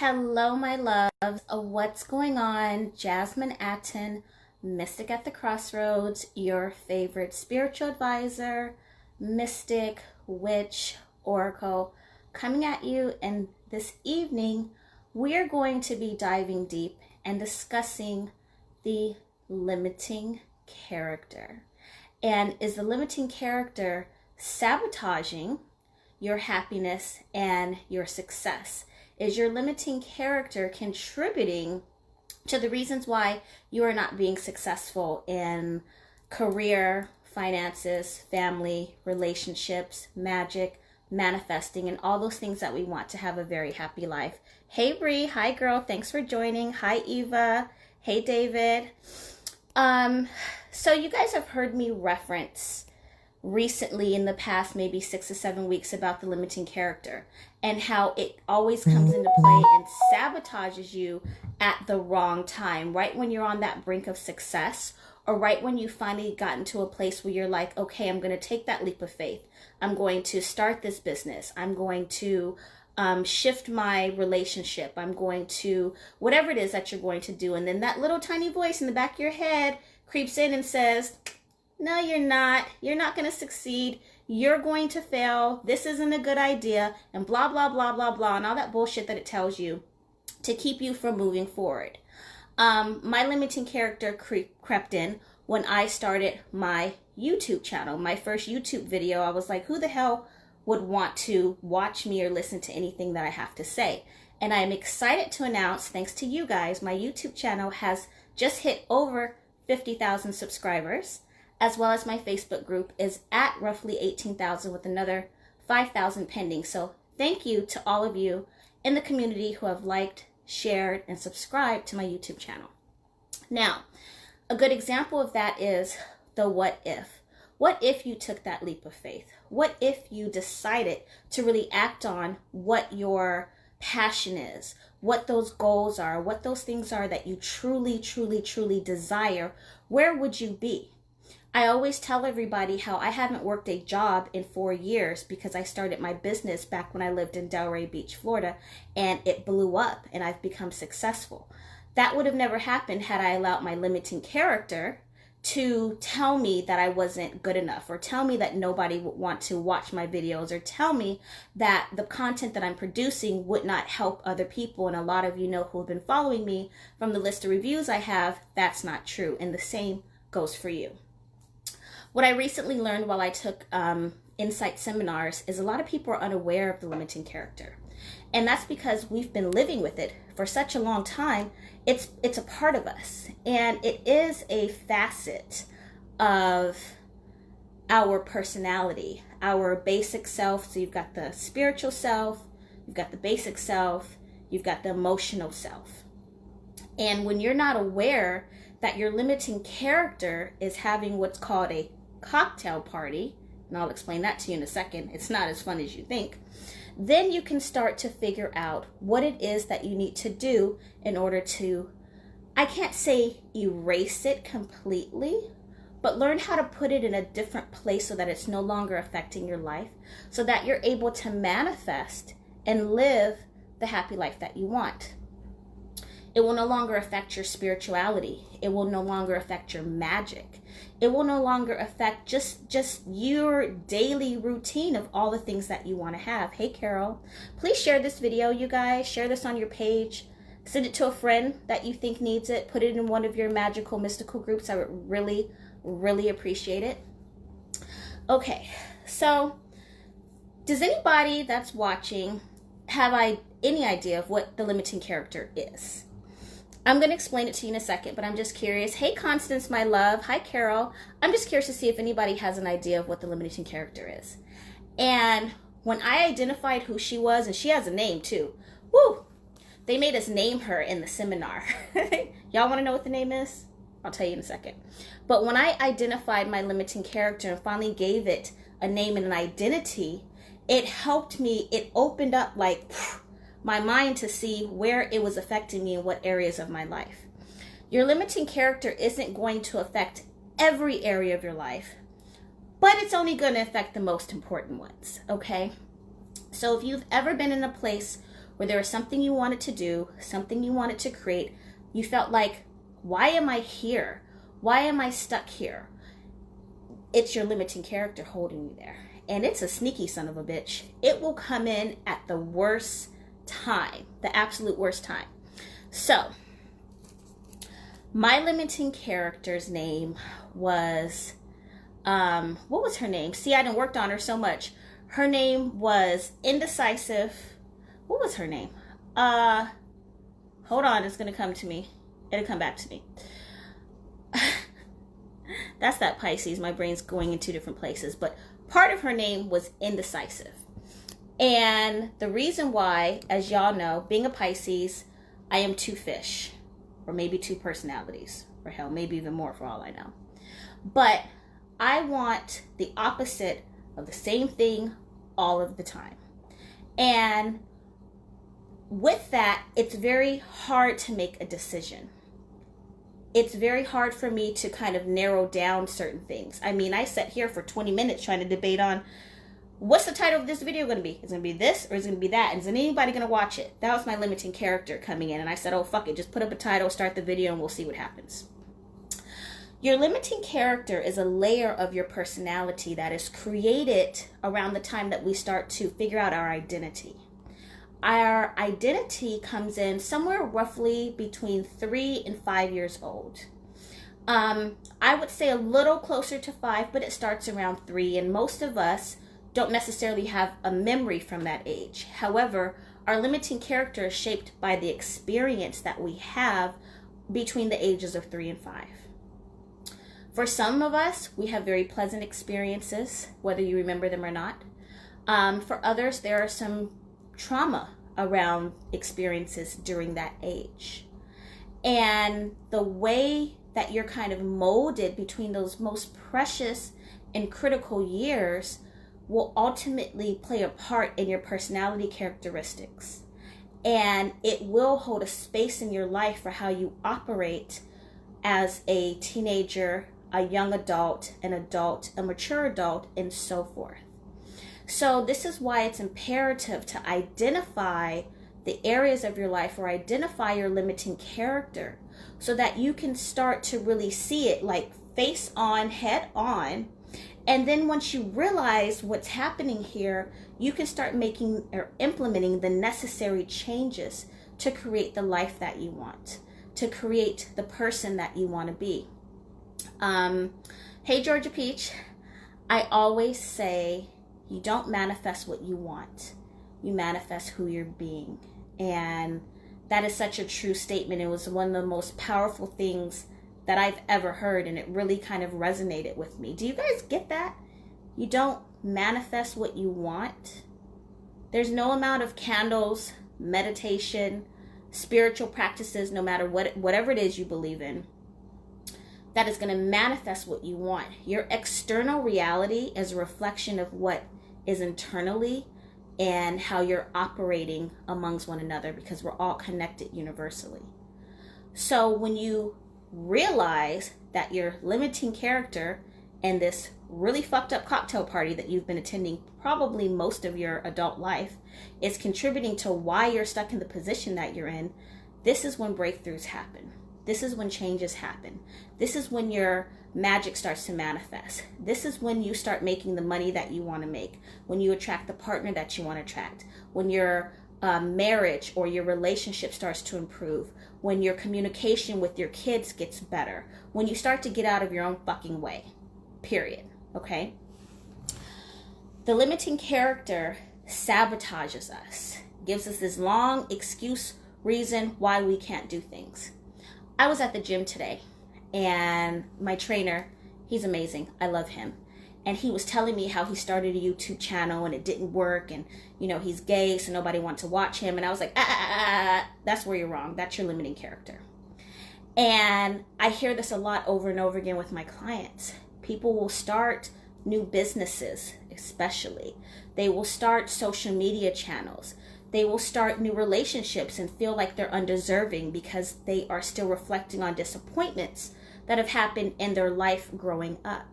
Hello, my loves. What's going on? Jasmine Atten, Mystic at the Crossroads, your favorite spiritual advisor, mystic, witch, oracle, coming at you. And this evening, we're going to be diving deep and discussing the limiting character. And is the limiting character sabotaging your happiness and your success? Is your limiting character contributing to the reasons why you are not being successful in career, finances, family, relationships, magic, manifesting, and all those things that we want to have a very happy life? Hey Bree, hi girl, thanks for joining. Hi Eva, hey David. So you guys have heard me reference recently in the past maybe 6 or 7 weeks about the limiting character and how it always comes into play and sabotages you at the wrong time, right when you're on that brink of success, or right when you finally gotten to a place where you're like, okay, I'm going to take that leap of faith. I'm going to start this business. I'm going to shift my relationship. I'm going to whatever it is that you're going to do. And then that little tiny voice in the back of your head creeps in and says, no, you're not. You're not going to succeed. You're going to fail. This isn't a good idea. And blah, blah, blah, blah, blah. And all that bullshit that it tells you to keep you from moving forward. My limiting character crept in when I started my YouTube channel. My first YouTube video, I was like, who the hell would want to watch me or listen to anything that I have to say? And I am excited to announce, thanks to you guys, my YouTube channel has just hit over 50,000 subscribers. As well as my Facebook group is at roughly 18,000 with another 5,000 pending. So thank you to all of you in the community who have liked, shared, and subscribed to my YouTube channel. Now, a good example of that is the what if. What if you took that leap of faith? What if you decided to really act on what your passion is, what those goals are, what those things are that you truly, truly, truly desire? Where would you be? I always tell everybody how I haven't worked a job in 4 years because I started my business back when I lived in Delray Beach, Florida, and it blew up and I've become successful. That would have never happened had I allowed my limiting character to tell me that I wasn't good enough, or tell me that nobody would want to watch my videos, or tell me that the content that I'm producing would not help other people. And a lot of you know who have been following me from the list of reviews I have, that's not true. And the same goes for you. What I recently learned while I took insight seminars is a lot of people are unaware of the limiting character. And that's because we've been living with it for such a long time. It's a part of us. And it is a facet of our personality, our basic self. So you've got the spiritual self, you've got the basic self, you've got the emotional self. And when you're not aware that your limiting character is having what's called a cocktail party, and I'll explain that to you in a second, it's not as fun as you think, then you can start to figure out what it is that you need to do in order to, I can't say erase it completely, but learn how to put it in a different place so that it's no longer affecting your life, so that you're able to manifest and live the happy life that you want. It will no longer affect your spirituality. It will no longer affect your magic. It will no longer affect just your daily routine of all the things that you want to have. Hey, Carol, please share this video, you guys. Share this on your page. Send it to a friend that you think needs it. Put it in one of your magical, mystical groups. I would really, really appreciate it. Okay, so does anybody that's watching have any idea of what the limiting character is? I'm going to explain it to you in a second, but I'm just curious. Hey, Constance, my love. Hi, Carol. I'm just curious to see if anybody has an idea of what the limiting character is. And when I identified who she was, and she has a name too, woo, they made us name her in the seminar. Y'all want to know what the name is? I'll tell you in a second. But when I identified my limiting character and finally gave it a name and an identity, it helped me. It opened up like my mind to see where it was affecting me in what areas of my life. Your limiting character isn't going to affect every area of your life, but it's only going to affect the most important ones, okay? So if you've ever been in a place where there was something you wanted to do, something you wanted to create. You felt like, why am I here? Why am I stuck here? It's your limiting character holding you there. And it's a sneaky son of a bitch. It will come in at the worst time, the absolute worst time. So, my limiting character's name was, what was her name? See, I done worked on her so much. Her name was Indecisive. What was her name? Hold on, it's gonna come to me. It'll come back to me. That's that Pisces. My brain's going in two different places. But part of her name was Indecisive. And the reason why, as y'all know, being a Pisces, I am two fish. Or maybe two personalities. Or hell, maybe even more for all I know. But I want the opposite of the same thing all of the time. And with that, it's very hard to make a decision. It's very hard for me to kind of narrow down certain things. I mean, I sat here for 20 minutes trying to debate on what's the title of this video going to be? Is it going to be this or is it going to be that? And is anybody going to watch it? That was my limiting character coming in. And I said, oh, fuck it. Just put up a title, start the video, and we'll see what happens. Your limiting character is a layer of your personality that is created around the time that we start to figure out our identity. Our identity comes in somewhere roughly between 3 and 5 years old. I would say a little closer to 5, but it starts around 3. And most of us don't necessarily have a memory from that age. However, our limiting character is shaped by the experience that we have between the ages of 3 and 5. For some of us, we have very pleasant experiences, whether you remember them or not. For others, there are some trauma around experiences during that age. And the way that you're kind of molded between those most precious and critical years will ultimately play a part in your personality characteristics. And it will hold a space in your life for how you operate as a teenager, a young adult, an adult, a mature adult, and so forth. So this is why it's imperative to identify the areas of your life or identify your limiting character so that you can start to really see it like face on, head on. And then once you realize what's happening here, you can start making or implementing the necessary changes to create the life that you want, to create the person that you want to be. Hey, Georgia Peach, I always say, you don't manifest what you want. You manifest who you're being. And that is such a true statement. It was one of the most powerful things that I've ever heard. And it really kind of resonated with me. Do you guys get that? You don't manifest what you want. There's no amount of candles, meditation, spiritual practices, no matter whatever it is you believe in, that is going to manifest what you want. Your external reality is a reflection of what is internally and how you're operating amongst one another, because we're all connected universally. So when you realize that your limiting character and this really fucked up cocktail party that you've been attending probably most of your adult life is contributing to why you're stuck in the position that you're in, this is when breakthroughs happen. This is when changes happen. This is when your magic starts to manifest. This is when you start making the money that you want to make, when you attract the partner that you want to attract, when your marriage or your relationship starts to improve, when your communication with your kids gets better, when you start to get out of your own fucking way, period. Okay? The limiting character sabotages us, gives us this long excuse reason why we can't do things. I was at the gym today, and my trainer, he's amazing. I love him. And he was telling me how he started a YouTube channel and it didn't work, and he's gay, so nobody wanted to watch him. And I was like, that's where you're wrong. That's your limiting character. And I hear this a lot over and over again with my clients. People will start new businesses, especially. They will start social media channels. They will start new relationships and feel like they're undeserving because they are still reflecting on disappointments that have happened in their life growing up.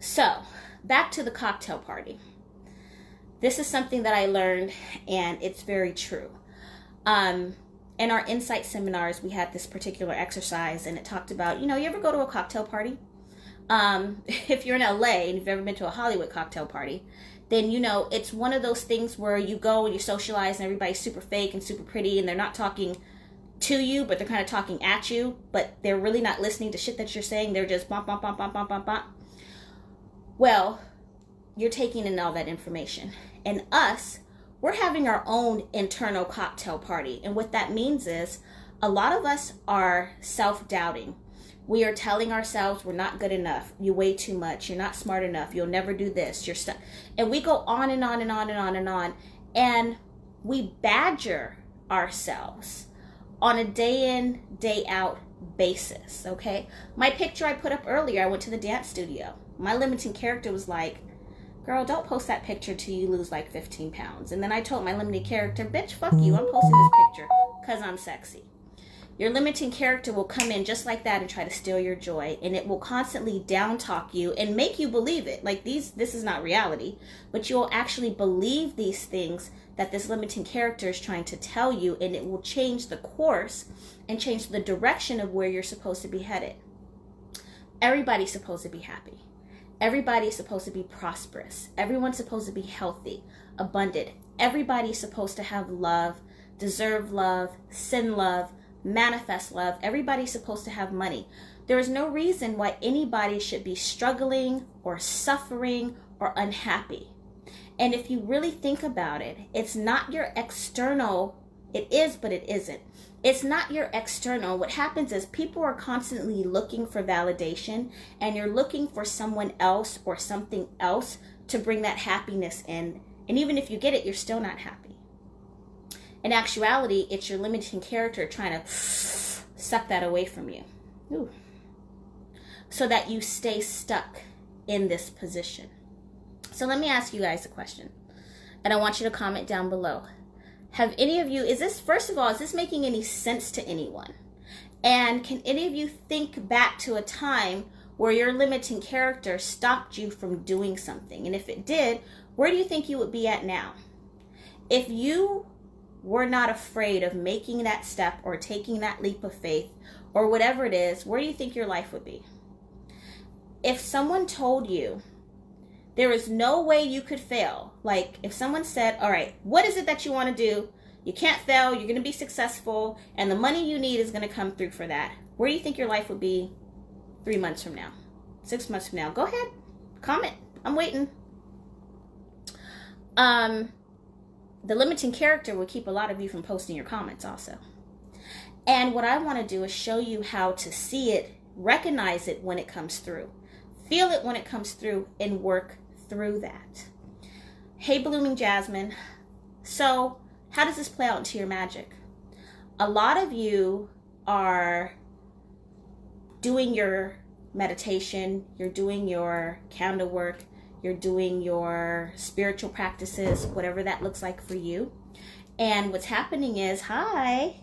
So, back to the cocktail party. This is something that I learned, and it's very true. In our insight seminars, we had this particular exercise, and it talked about, you ever go to a cocktail party? If you're in LA and you've ever been to a Hollywood cocktail party, then it's one of those things where you go and you socialize and everybody's super fake and super pretty, and they're not talking to you, but they're kind of talking at you, but they're really not listening to shit that you're saying. They're just bump, bump, bump, bump, bump, bump, bump. Well, you're taking in all that information. And we're having our own internal cocktail party. And what that means is a lot of us are self-doubting. We are telling ourselves we're not good enough. You weigh too much. You're not smart enough. You'll never do this. You're stuck. And we go on and on and on and on and on. And we badger ourselves on a day in, day out basis, okay? My picture I put up earlier, I went to the dance studio. My limiting character was like, girl, don't post that picture till you lose like 15 pounds. And then I told my limiting character, bitch, fuck you. I'm posting this picture because I'm sexy. Your limiting character will come in just like that and try to steal your joy. And it will constantly down talk you and make you believe it. Like this is not reality. But you'll actually believe these things that this limiting character is trying to tell you. And it will change the course and change the direction of where you're supposed to be headed. Everybody's supposed to be happy. Everybody's supposed to be prosperous. Everyone's supposed to be healthy, abundant. Everybody's supposed to have love, deserve love, send love, manifest love. Everybody's supposed to have money. There is no reason why anybody should be struggling or suffering or unhappy. And if you really think about it, it's not your external. It is, but it isn't. It's not your external. What happens is people are constantly looking for validation, and you're looking for someone else or something else to bring that happiness in. And even if you get it, you're still not happy. In actuality, it's your limiting character trying to suck that away from you. Ooh. So that you stay stuck in this position. So let me ask you guys a question. And I want you to comment down below. Have any of you, is this making any sense to anyone? And can any of you think back to a time where your limiting character stopped you from doing something? And if it did, where do you think you would be at now? If you were not afraid of making that step or taking that leap of faith or whatever it is, where do you think your life would be? If someone told you there is no way you could fail, like if someone said, all right, what is it that you want to do? You can't fail, you're going to be successful, and the money you need is going to come through for that. Where do you think your life would be 3 months from now, 6 months from now? Go ahead, comment, I'm waiting. The limiting character will keep a lot of you from posting your comments also. And what I want to do is show you how to see it, recognize it when it comes through, feel it when it comes through, and work through that. Hey, Blooming Jasmine. So how does this play out into your magic? A lot of you are doing your meditation, you're doing your candle work, you're doing your spiritual practices, whatever that looks like for you. And what's happening is, hi,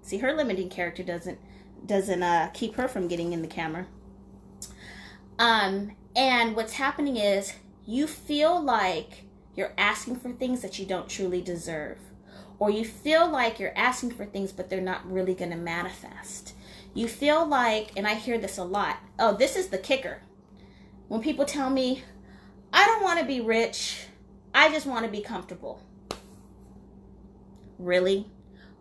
see, her limiting character doesn't keep her from getting in the camera. And what's happening is you feel like you're asking for things that you don't truly deserve. Or you feel like you're asking for things, but they're not really going to manifest. You feel like, and I hear this a lot, oh, this is the kicker. When people tell me, I don't want to be rich, I just want to be comfortable. Really?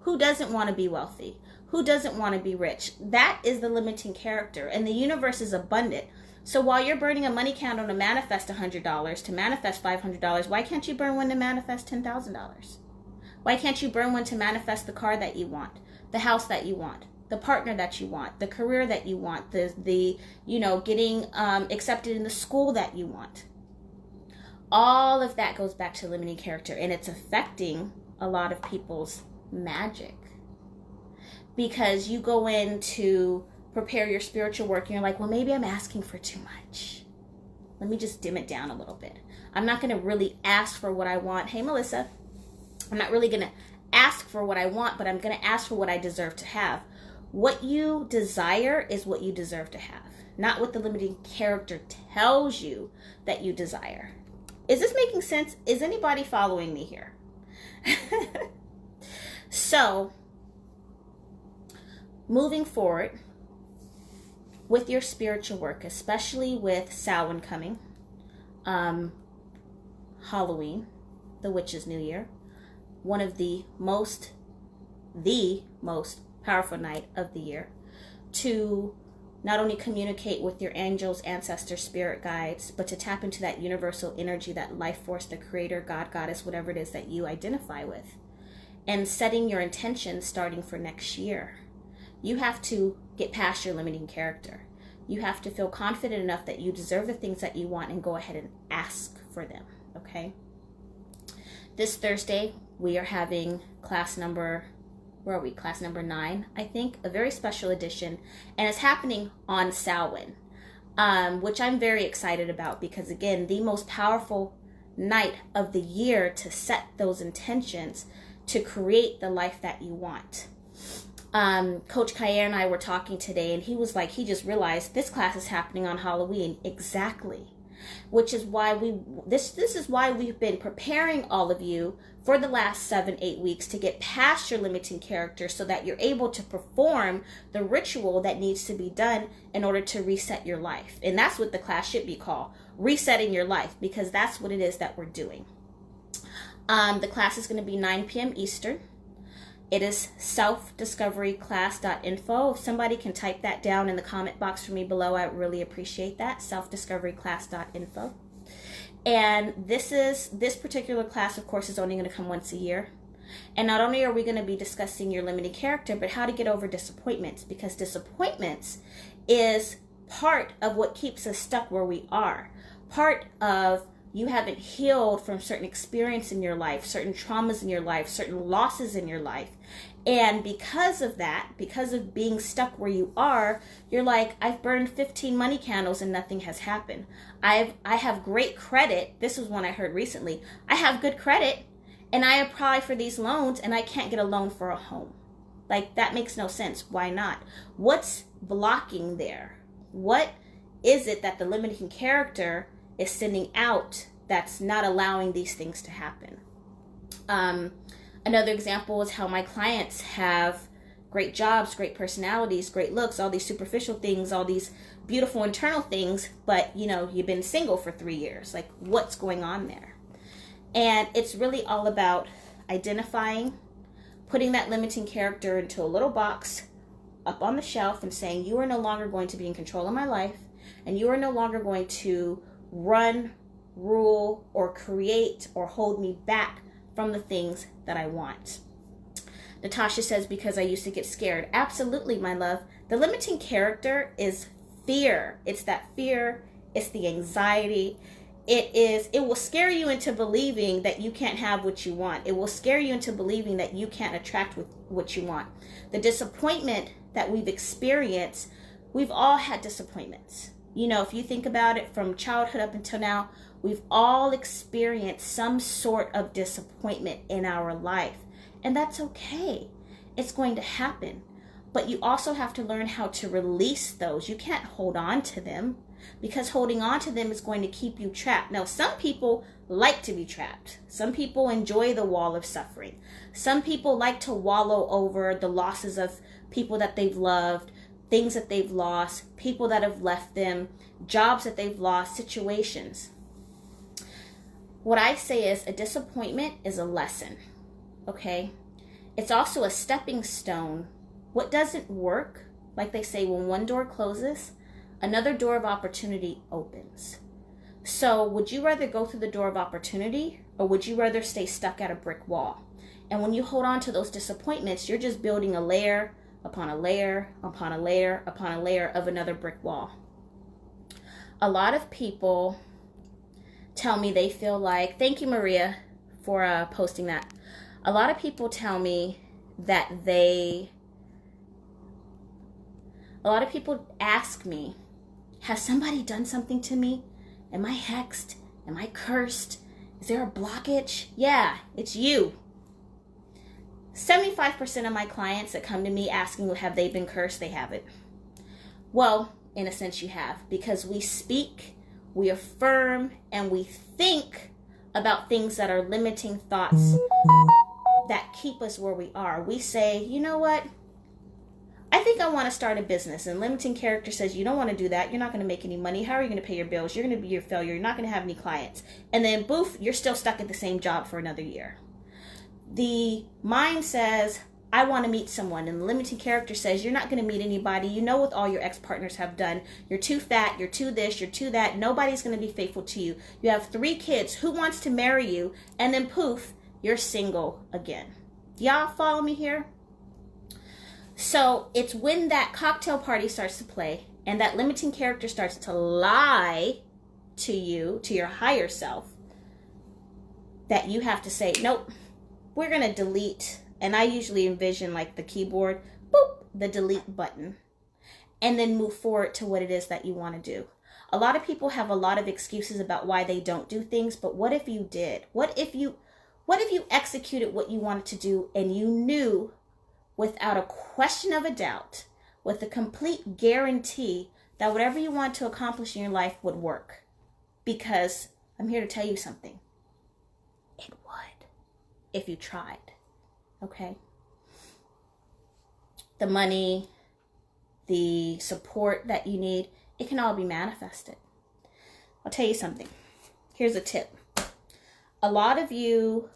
Who doesn't want to be wealthy? Who doesn't want to be rich? That is the limiting character, and the universe is abundant. So while you're burning a money candle to manifest $100, to manifest $500, why can't you burn one to manifest $10,000? Why can't you burn one to manifest the car that you want, the house that you want, the partner that you want, the career that you want, the getting accepted in the school that you want? All of that goes back to limiting character, and it's affecting a lot of people's magic. Because you go in to prepare your spiritual work and you're like, well, maybe I'm asking for too much. Let me just dim it down a little bit. I'm not going to really ask for what I want. Hey, Melissa. I'm not really going to ask for what I want, but I'm going to ask for what I deserve to have. What you desire is what you deserve to have, not what the limiting character tells you that you desire. Is this making sense? Is anybody following me here? So, moving forward with your spiritual work, especially with Samhain coming, Halloween, the Witch's New Year, one of the most powerful night of the year, to not only communicate with your angels, ancestors, spirit guides, but to tap into that universal energy, that life force, the creator, God, goddess, whatever it is that you identify with, and setting your intentions starting for next year. You have to get past your limiting character. You have to feel confident enough that you deserve the things that you want and go ahead and ask for them, okay? This Thursday, we are having class number 9, I think, a very special edition, and it's happening on Samhain, which I'm very excited about because, again, the most powerful night of the year to set those intentions to create the life that you want. Coach Khayr and I were talking today, and he was like, he just realized this class is happening on Halloween. Exactly. Which is why this is why we've been preparing all of you for the last 7-8 weeks to get past your limiting character so that you're able to perform the ritual that needs to be done in order to reset your life. And that's what the class should be called, resetting your life, because that's what it is that we're doing. The class is going to be 9 p.m. Eastern. It is SelfDiscoveryclaass.info. If somebody can type that down in the comment box for me below, I really appreciate that. SelfDiscoveryclaass.info. And this particular class, of course, is only going to come once a year. And not only are we going to be discussing your limiting character, but how to get over disappointments, because disappointments is part of what keeps us stuck where we are. Part of you haven't healed from certain experience in your life, certain traumas in your life, certain losses in your life. And because of that, because of being stuck where you are, you're like, I've burned 15 money candles and nothing has happened. I have great credit. This was one I heard recently. I have good credit and I apply for these loans and I can't get a loan for a home. Like, that makes no sense. Why not? What's blocking there? What is it that the limiting character is sending out that's not allowing these things to happen? Another example is how my clients have great jobs, great personalities, great looks, all these superficial things, all these beautiful internal things, but you've been single for 3 years. Like, what's going on there? And it's really all about identifying, putting that limiting character into a little box up on the shelf and saying, you are no longer going to be in control of my life, and you are no longer going to run, rule, or create or hold me back from the things that I want. Natasha says, because I used to get scared. Absolutely, my love. The limiting character is fear. It's that fear. It's the anxiety. It will scare you into believing that you can't have what you want. It will scare you into believing that you can't attract what you want. The disappointment that we've experienced, we've all had disappointments. If you think about it from childhood up until now, we've all experienced some sort of disappointment in our life. And that's okay. It's going to happen. But you also have to learn how to release those. You can't hold on to them, because holding on to them is going to keep you trapped. Now, some people like to be trapped. Some people enjoy the wall of suffering. Some people like to wallow over the losses of people that they've loved, things that they've lost, people that have left them, jobs that they've lost, situations. What I say is a disappointment is a lesson, okay? It's also a stepping stone. What doesn't work, like they say, when one door closes, another door of opportunity opens. So would you rather go through the door of opportunity, or would you rather stay stuck at a brick wall? And when you hold on to those disappointments, you're just building a layer upon a layer, upon a layer, upon a layer of another brick wall. A lot of people tell me they feel like, thank you, Maria, for posting that. A lot of people tell me that a lot of people ask me, has somebody done something to me? Am I hexed? Am I cursed? Is there a blockage? Yeah, it's you. 75% of my clients that come to me asking, have they been cursed? They haven't. Well, in a sense you have, because we speak, we affirm, and we think about things that are limiting thoughts that keep us where we are. We say, you know what? I think I want to start a business. And limiting character says, you don't want to do that. You're not going to make any money. How are you going to pay your bills? You're going to be a failure. You're not going to have any clients. And then, boof, you're still stuck at the same job for another year. The mind says, I want to meet someone. And the limiting character says, you're not going to meet anybody. You know what all your ex-partners have done. You're too fat. You're too this. You're too that. Nobody's going to be faithful to you. You have 3 kids. Who wants to marry you? And then, poof, you're single again. Y'all follow me here? So it's when that cocktail party starts to play and that limiting character starts to lie to you, to your higher self, that you have to say, nope, we're going to delete. And I usually envision like the keyboard, boop, the delete button, and then move forward to what it is that you want to do. A lot of people have a lot of excuses about why they don't do things, but what if you did? What if you executed what you wanted to do and you knew without a question of a doubt, with a complete guarantee that whatever you want to accomplish in your life would work? Because I'm here to tell you something. It would, if you tried. Okay? The money, the support that you need, it can all be manifested. I'll tell you something. Here's a tip. A lot of you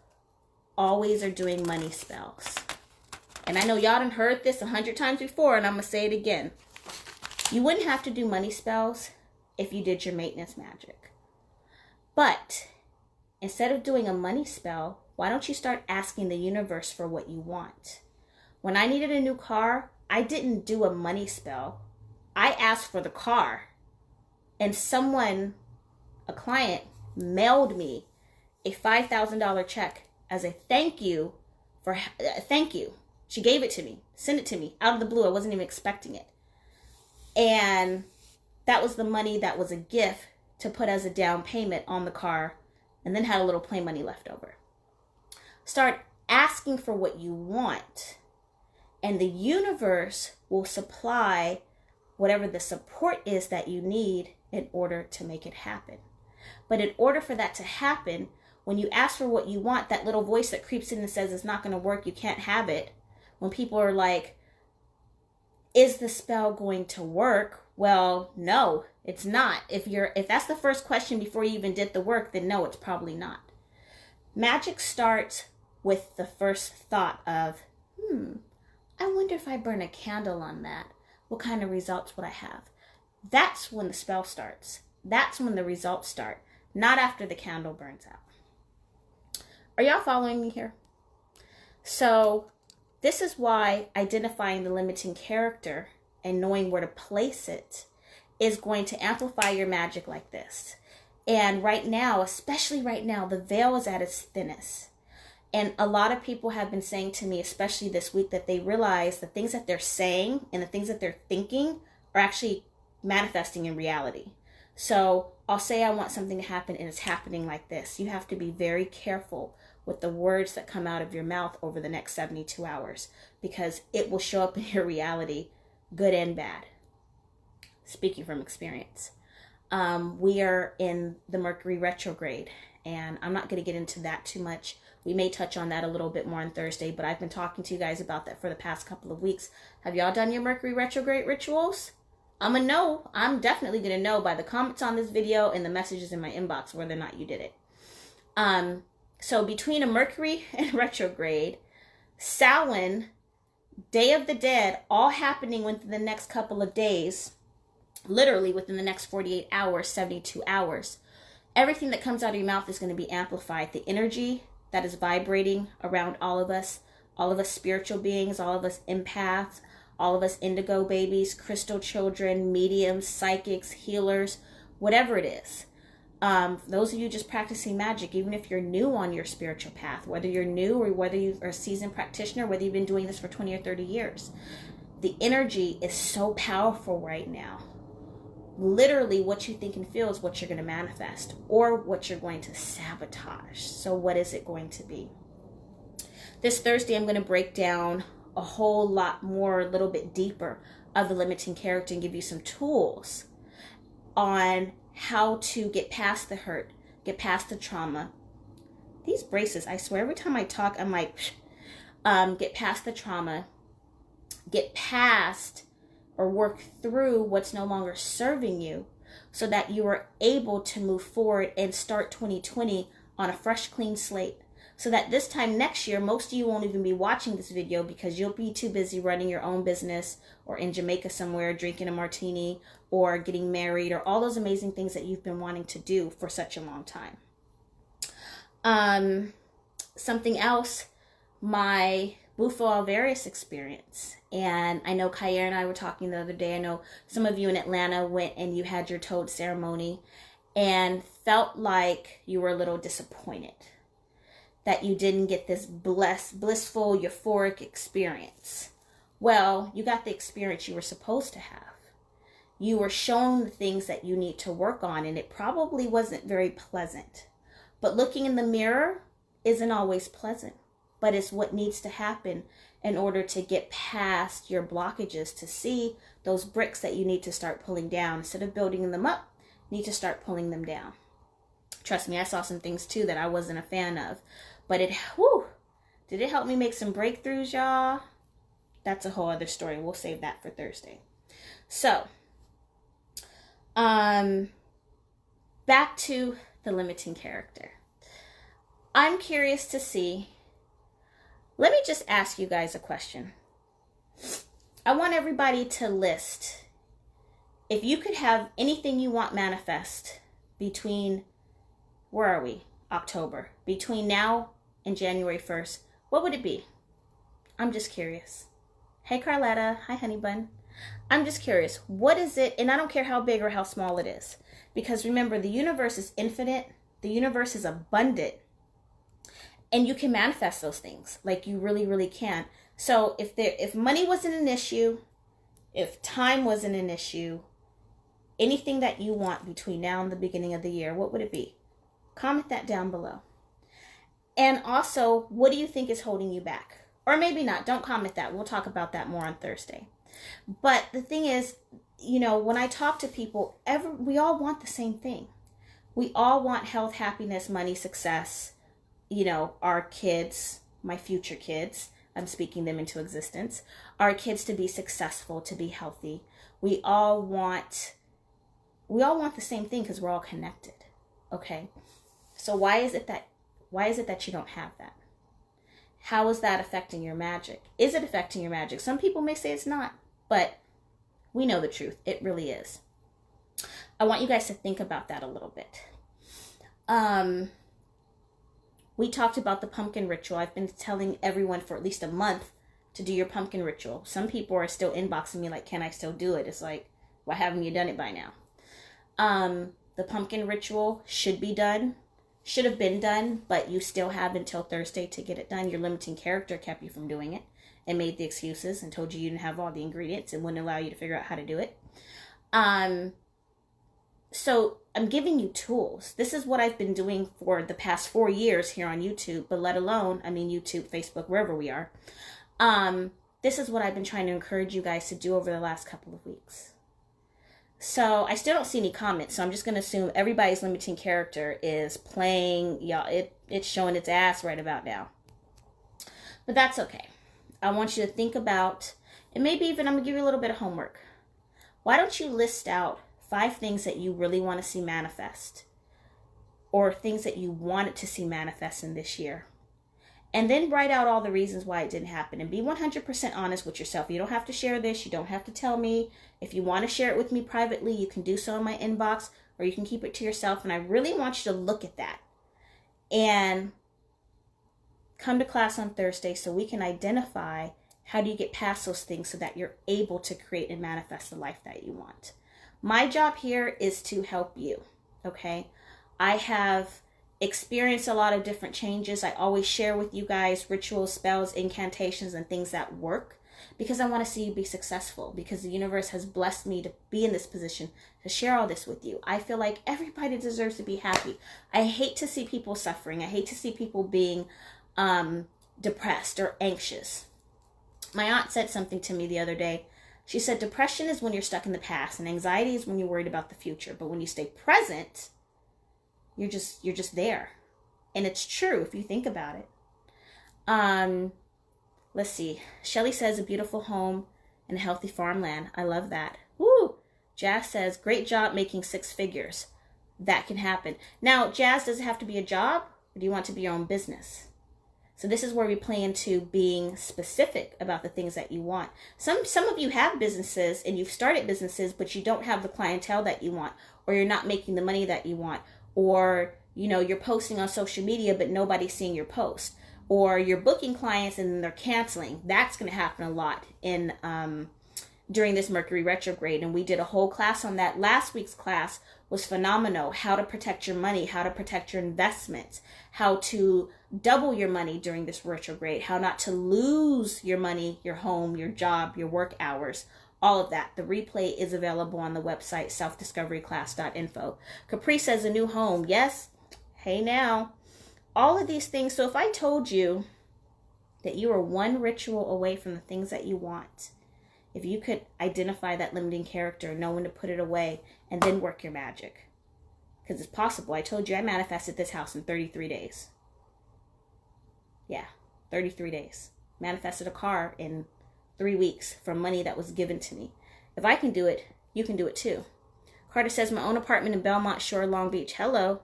always are doing money spells. And I know y'all done heard this 100 times before, and I'm going to say it again. You wouldn't have to do money spells if you did your maintenance magic. But instead of doing a money spell, why don't you start asking the universe for what you want? When I needed a new car, I didn't do a money spell. I asked for the car. And someone, a client, mailed me a $5,000 check as a thank you for thank you. She gave it to me, sent it to me out of the blue. I wasn't even expecting it. And that was the money that was a gift to put as a down payment on the car, and then had a little play money left over. Start asking for what you want, and the universe will supply whatever the support is that you need in order to make it happen. But in order for that to happen, when you ask for what you want, that little voice that creeps in and says it's not going to work, you can't have it. When people are like, is the spell going to work? Well, no, it's not. If that's the first question before you even did the work, then no, it's probably not. Magic starts with the first thought of, I wonder if I burn a candle on that, what kind of results would I have? That's when the spell starts. That's when the results start, not after the candle burns out. Are y'all following me here? So this is why identifying the limiting character and knowing where to place it is going to amplify your magic like this. And right now, especially right now, the veil is at its thinnest. And a lot of people have been saying to me, especially this week, that they realize the things that they're saying and the things that they're thinking are actually manifesting in reality. So I'll say I want something to happen and it's happening like this. You have to be very careful with the words that come out of your mouth over the next 72 hours, because it will show up in your reality, good and bad. Speaking from experience. We are in the Mercury retrograde, and I'm not going to get into that too much. We may touch on that a little bit more on Thursday, but I've been talking to you guys about that for the past couple of weeks. Have y'all done your Mercury retrograde rituals? I'm going to know. I'm definitely going to know by the comments on this video and the messages in my inbox whether or not you did it. So between a Mercury and retrograde, Samhain, Day of the Dead, all happening within the next couple of days, literally within the next 48 hours, 72 hours, everything that comes out of your mouth is going to be amplified. The energy that is vibrating around all of us spiritual beings, all of us empaths, all of us indigo babies, crystal children, mediums, psychics, healers, whatever it is. Those of you just practicing magic, even if you're new on your spiritual path, whether you're new or whether you are a seasoned practitioner, whether you've been doing this for 20 or 30 years, the energy is so powerful right now. Literally what you think and feel is what you're going to manifest or what you're going to sabotage. So what is it going to be? This Thursday, I'm going to break down a whole lot more, a little bit deeper of the limiting character and give you some tools on how to get past the hurt, get past the trauma, these braces, I swear, every time I talk, I'm like, get past the trauma, get past or work through what's no longer serving you so that you are able to move forward and start 2020 on a fresh, clean slate. So that this time next year, most of you won't even be watching this video because you'll be too busy running your own business or in Jamaica somewhere drinking a martini or getting married or all those amazing things that you've been wanting to do for such a long time. Something else, my Bufo Alvarez experience. And I know Khayr and I were talking the other day. I know some of you in Atlanta went and you had your toad ceremony and felt like you were a little disappointed that you didn't get this blissful, euphoric experience. Well, you got the experience you were supposed to have. You were shown the things that you need to work on, and it probably wasn't very pleasant. But looking in the mirror isn't always pleasant, but it's what needs to happen in order to get past your blockages, to see those bricks that you need to start pulling down. Instead of building them up, you need to start pulling them down. Trust me, I saw some things too that I wasn't a fan of. But did it help me make some breakthroughs, y'all? That's a whole other story. We'll save that for Thursday. So, back to the limiting character. I'm curious to see. Let me just ask you guys a question. I want everybody to list, if you could have anything you want manifest between, where are we? October. Between now and January 1st, what would it be? I'm just curious. Hey, Carletta. Hi, honey bun. I'm just curious. What is it? And I don't care how big or how small it is. Because remember, the universe is infinite. The universe is abundant. And you can manifest those things. Like you really, really can. So if money wasn't an issue, if time wasn't an issue, anything that you want between now and the beginning of the year, what would it be? Comment that down below. And also, what do you think is holding you back? Or maybe not. Don't comment that. We'll talk about that more on Thursday. But the thing is, you know, when I talk to people, we all want the same thing. We all want health, happiness, money, success. You know, our kids, my future kids, I'm speaking them into existence. Our kids to be successful, to be healthy. We all want the same thing because we're all connected. Okay? So why is it that you don't have that? How is that affecting your magic? Is it affecting your magic? Some people may say it's not, but we know the truth. It really is. I want you guys to think about that a little bit. We talked about the pumpkin ritual. I've been telling everyone for at least a month to do your pumpkin ritual. Some people are still inboxing me like, can I still do it? It's like, why haven't you done it by now? The pumpkin ritual should be done. Should have been done, but you still have until Thursday to get it done. Your limiting character kept you from doing it and made the excuses and told you didn't have all the ingredients and wouldn't allow you to figure out how to do it. So I'm giving you tools. This is what I've been doing for the past 4 years here on YouTube, but let alone, YouTube, Facebook, wherever we are. This is what I've been trying to encourage you guys to do over the last couple of weeks. So I still don't see any comments, so I'm just going to assume everybody's limiting character is playing, it's showing its ass right about now. But that's okay. I want you to think about, and maybe even I'm going to give you a little bit of homework. Why don't you list out 5 things that you really want to see manifest, or things that you wanted to see manifest in this year? And then write out all the reasons why it didn't happen and be 100% honest with yourself. You don't have to share this. You don't have to tell me. If you want to share it with me privately, you can do so in my inbox, or you can keep it to yourself. And I really want you to look at that and come to class on Thursday so we can identify how do you get past those things so that you're able to create and manifest the life that you want. My job here is to help you, okay? I have experienced a lot of different changes. I always share with you guys rituals, spells, incantations, and things that work because I want to see you be successful, because the universe has blessed me to be in this position to share all this with you. I feel like everybody deserves to be happy. I hate to see people suffering. I hate to see people being depressed or anxious. My aunt said something to me the other day. She said, depression is when you're stuck in the past, and anxiety is when you're worried about the future. But when you stay present, you're just there. And it's true if you think about it. Let's see. Shelly says a beautiful home and a healthy farmland. I love that. Woo! Jazz says, great job making 6 figures. That can happen. Now, Jazz, does it have to be a job, or do you want to be your own business? So this is where we play into being specific about the things that you want. Some of you have businesses and you've started businesses, but you don't have the clientele that you want, or you're not making the money that you want, or you're posting on social media, but nobody's seeing your post, or you're booking clients and then they're canceling. That's going to happen a lot in during this Mercury retrograde, and we did a whole class on that. Last week's class was phenomenal. How to protect your money, how to protect your investments, how to double your money during this retrograde, how not to lose your money, your home, your job, your work hours, all of that. The replay is available on the website, SelfDiscoveryclaass.info. Capri says a new home. Yes. Hey now. All of these things. So if I told you that you are one ritual away from the things that you want, if you could identify that limiting character, know when to put it away, and then work your magic. Because it's possible. I told you I manifested this house in 33 days. Yeah, 33 days. Manifested a car in 3 weeks from money that was given to me. If I can do it, you can do it too. Carter says, my own apartment in Belmont Shore, Long Beach. Hello.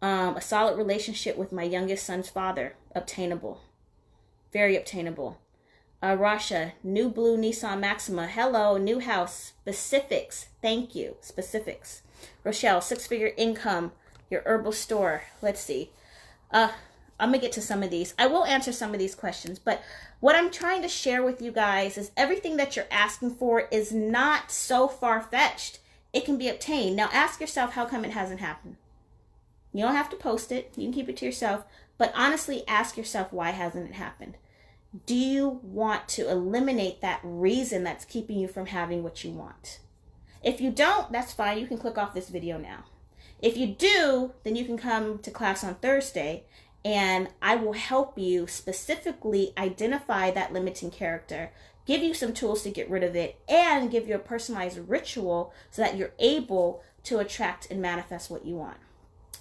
A solid relationship with my youngest son's father. Obtainable. Very obtainable. Rasha, new blue Nissan Maxima. Hello, new house. Specifics. Thank you. Specifics. Rochelle, 6-figure income. Your herbal store. Let's see. I'm going to get to some of these. I will answer some of these questions, but what I'm trying to share with you guys is everything that you're asking for is not so far-fetched. It can be obtained. Now ask yourself, how come it hasn't happened? You don't have to post it. You can keep it to yourself. But honestly, ask yourself, why hasn't it happened? Do you want to eliminate that reason that's keeping you from having what you want? If you don't, that's fine. You can click off this video now. If you do, then you can come to class on Thursday, and I will help you specifically identify that limiting character, give you some tools to get rid of it, and give you a personalized ritual so that you're able to attract and manifest what you want.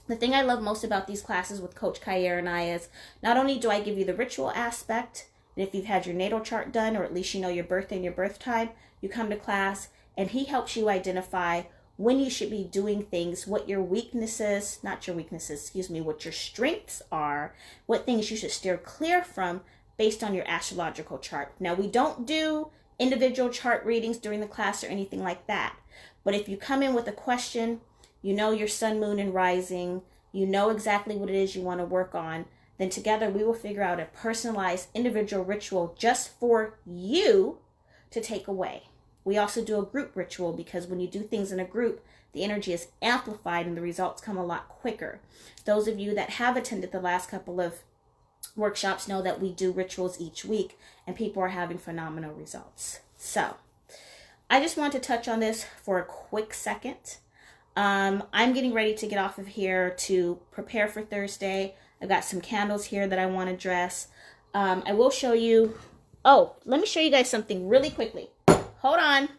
The thing I love most about these classes with Coach Khayr and I is not only do I give you the ritual aspect, and if you've had your natal chart done, or at least you know your birthday and your birth time, you come to class and he helps you identify when you should be doing things, what your weaknesses, not your weaknesses, excuse me, what your strengths are, what things you should steer clear from based on your astrological chart. Now, we don't do individual chart readings during the class or anything like that. But if you come in with a question, you know your sun, moon, and rising, you know exactly what it is you want to work on, then together we will figure out a personalized individual ritual just for you to take away. We also do a group ritual because when you do things in a group, the energy is amplified and the results come a lot quicker. Those of you that have attended the last couple of workshops know that we do rituals each week and people are having phenomenal results. So I just want to touch on this for a quick second. I'm getting ready to get off of here to prepare for Thursday. I've got some candles here that I want to dress. I will show you. Oh, let me show you guys something really quickly. Hold on.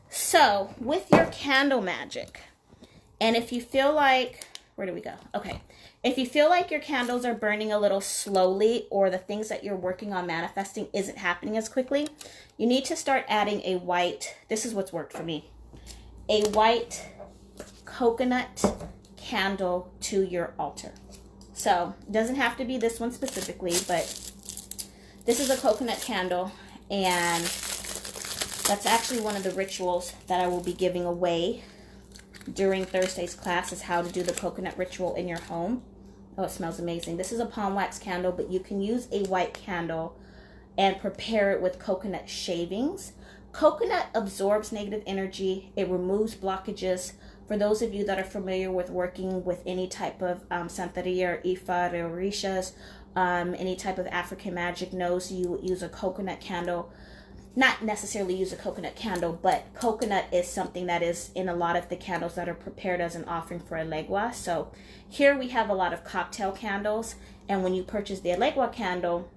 So with your candle magic, and if you feel like, where do we go? Okay. If you feel like your candles are burning a little slowly, or the things that you're working on manifesting isn't happening as quickly, you need to start adding a white, this is what's worked for me, a white coconut candle to your altar. So it doesn't have to be this one specifically, but this is a coconut candle, and that's actually one of the rituals that I will be giving away during Thursday's class, is how to do the coconut ritual in your home. Oh, it smells amazing. This is a palm wax candle, but you can use a white candle and prepare it with coconut shavings. Coconut absorbs negative energy. It removes blockages. For those of you that are familiar with working with any type of Santeria or Ifa or Orishas, any type of African magic knows you use a coconut candle. Not necessarily use a coconut candle, but coconut is something that is in a lot of the candles that are prepared as an offering for Elegua. So here we have a lot of cocktail candles, and when you purchase the Elegua candle,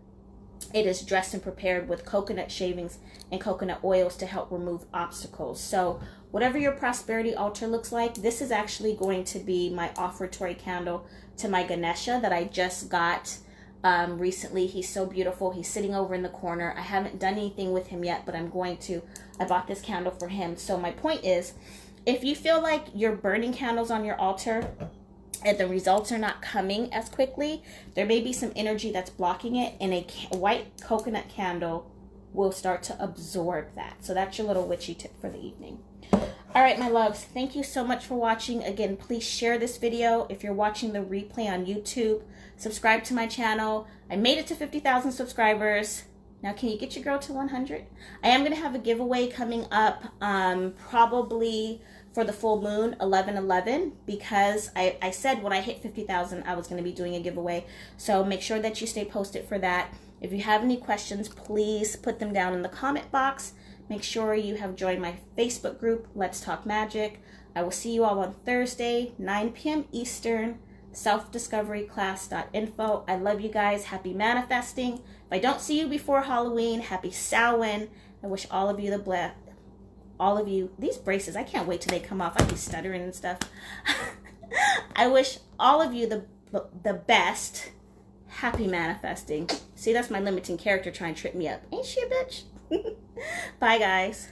it is dressed and prepared with coconut shavings and coconut oils to help remove obstacles. So whatever your prosperity altar looks like, this is actually going to be my offertory candle to my Ganesha that I just got recently. He's so beautiful. He's sitting over in the corner. I haven't done anything with him yet, but I'm going to. I bought this candle for him. So my point is, if you feel like you're burning candles on your altar and the results are not coming as quickly, there may be some energy that's blocking it, and a white coconut candle will start to absorb that. So that's your little witchy tip for the evening. All right, my loves, thank you so much for watching. Again, please share this video. If you're watching the replay on YouTube, subscribe to my channel. I made it to 50,000 subscribers. Now, can you get your girl to 100? I am going to have a giveaway coming up probably for the full moon, 11/11, because I said when I hit 50,000, I was going to be doing a giveaway. So make sure that you stay posted for that. If you have any questions, please put them down in the comment box. Make sure you have joined my Facebook group, Let's Talk Magic. I will see you all on Thursday, 9 p.m. Eastern, SelfDiscoveryclaass.info. I love you guys. Happy manifesting. If I don't see you before Halloween, happy Samhain. I wish all of you these braces, I can't wait till they come off. I be stuttering and stuff. I wish all of you the best. Happy manifesting. See, that's my limiting character trying to trip me up. Ain't she a bitch? Bye, guys.